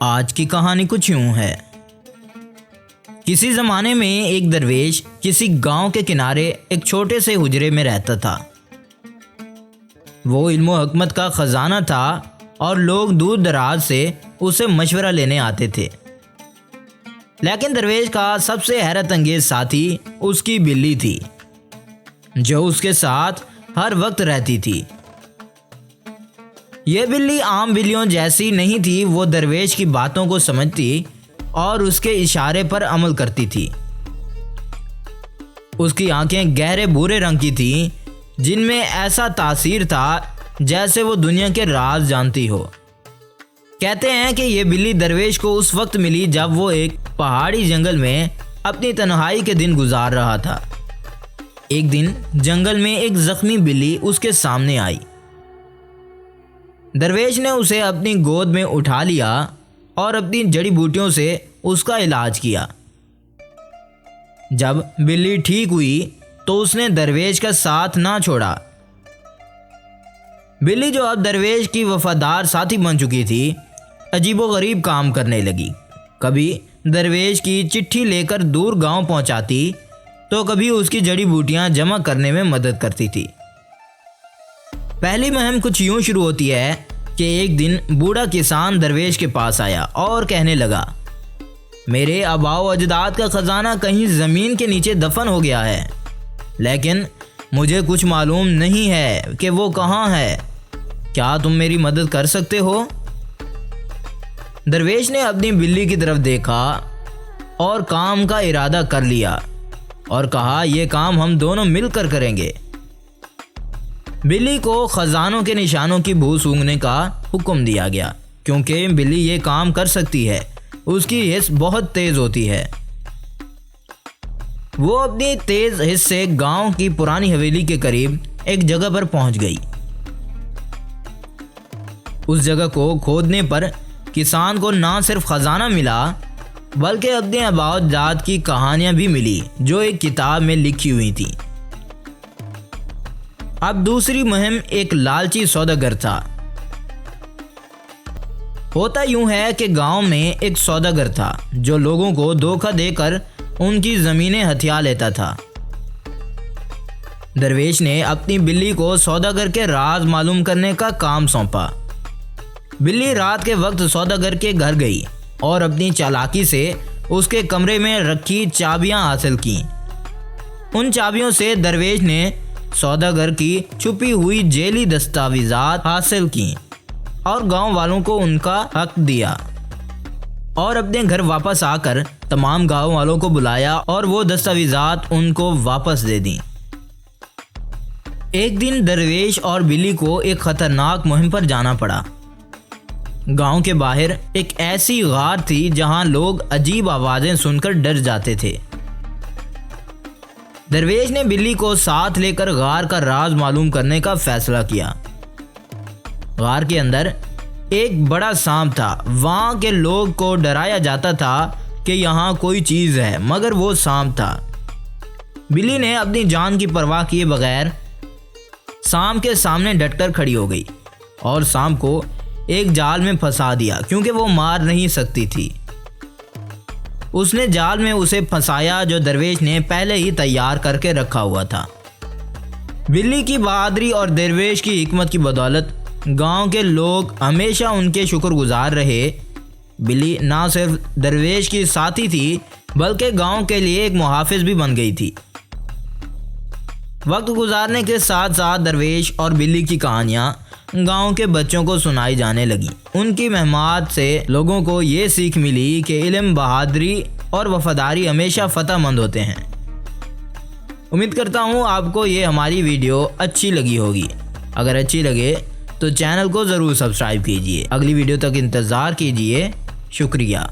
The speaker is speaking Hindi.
आज की कहानी कुछ यूं है। किसी ज़माने में एक दरवेश किसी गांव के किनारे एक छोटे से हुजरे में रहता था। वो इल्म व हिकमत का ख़जाना था और लोग दूर दराज से उसे मशवरा लेने आते थे। लेकिन दरवेश का सबसे हैरत अंगेज साथी उसकी बिल्ली थी, जो उसके साथ हर वक्त रहती थी। यह बिल्ली आम बिल्लियों जैसी नहीं थी। वो दरवेश की बातों को समझती और उसके इशारे पर अमल करती थी। उसकी आंखें गहरे भूरे रंग की थीं, जिनमें ऐसा तासीर था जैसे वो दुनिया के राज जानती हो। कहते हैं कि यह बिल्ली दरवेश को उस वक्त मिली जब वो एक पहाड़ी जंगल में अपनी तन्हाई के दिन गुजार रहा था। एक दिन जंगल में एक जख्मी बिल्ली उसके सामने आई। दरवेश ने उसे अपनी गोद में उठा लिया और अपनी जड़ी बूटियों से उसका इलाज किया। जब बिल्ली ठीक हुई तो उसने दरवेश का साथ ना छोड़ा। बिल्ली, जो अब दरवेश की वफादार साथी बन चुकी थी, अजीबोगरीब काम करने लगी। कभी दरवेश की चिट्ठी लेकर दूर गांव पहुंचाती तो कभी उसकी जड़ी बूटियां जमा करने में मदद करती थी। पहली मुहिम कुछ यूं शुरू होती है कि एक दिन बूढ़ा किसान दरवेश के पास आया और कहने लगा, मेरे आबाओ अजदाद का खजाना कहीं ज़मीन के नीचे दफन हो गया है, लेकिन मुझे कुछ मालूम नहीं है कि वो कहाँ है। क्या तुम मेरी मदद कर सकते हो? दरवेश ने अपनी बिल्ली की तरफ देखा और काम का इरादा कर लिया और कहा, यह काम हम दोनों मिलकर करेंगे। बिल्ली को खजानों के निशानों की बू सूंघने का हुक्म दिया गया, क्योंकि बिल्ली ये काम कर सकती है। उसकी हिस्स बहुत तेज होती है। वो अपनी तेज हिस्स से गांव की पुरानी हवेली के करीब एक जगह पर पहुंच गई। उस जगह को खोदने पर किसान को ना सिर्फ खजाना मिला, बल्कि अपने आबाद की कहानियां भी मिली, जो एक किताब में लिखी हुई थी। अब दूसरी मुहिम एक लालची सौदागर था। होता यूं है कि गांव में एक सौदागर था, जो लोगों को धोखा देकर उनकी जमीनें हथिया लेता था। दरवेश ने अपनी बिल्ली को सौदागर के राज मालूम करने का काम सौंपा। बिल्ली रात के वक्त सौदागर के घर गई और अपनी चालाकी से उसके कमरे में रखी चाबियां हासिल की। उन चाबियों से दरवेश ने सौदागर की छुपी हुई जेली दस्तावेजात हासिल की और गांव वालों को उनका हक दिया, और अपने घर वापस आकर तमाम गांव वालों को बुलाया और वो दस्तावेजात उनको वापस दे दी। एक दिन दरवेश और बिल्ली को एक खतरनाक मुहिम पर जाना पड़ा। गांव के बाहर एक ऐसी गार थी जहां लोग अजीब आवाजें सुनकर डर जाते थे। दरवेश ने बिल्ली को साथ लेकर गार का राज मालूम करने का फैसला किया। गार के अंदर एक बड़ा सांप था। वहां के लोग को डराया जाता था कि यहाँ कोई चीज़ है, मगर वो सांप था। बिल्ली ने अपनी जान की परवाह किए बगैर सांप के सामने डटकर खड़ी हो गई और सांप को एक जाल में फंसा दिया, क्योंकि वो मार नहीं सकती थी। उसने जाल में उसे फंसाया, जो दरवेश ने पहले ही तैयार करके रखा हुआ था। बिल्ली की बहादुरी और दरवेश की हिकमत की बदौलत गांव के लोग हमेशा उनके शुक्रगुजार रहे। बिल्ली ना सिर्फ दरवेश की साथी थी, बल्कि गांव के लिए एक मुहाफिज भी बन गई थी। वक्त गुजारने के साथ साथ दरवेश और बिल्ली की कहानियाँ गांव के बच्चों को सुनाई जाने लगी। उनकी मेहनत से लोगों को ये सीख मिली कि इल्म, बहादुरी और वफादारी हमेशा फ़तेहमंद होते हैं। उम्मीद करता हूँ आपको ये हमारी वीडियो अच्छी लगी होगी। अगर अच्छी लगे तो चैनल को ज़रूर सब्सक्राइब कीजिए। अगली वीडियो तक इंतज़ार कीजिए। शुक्रिया।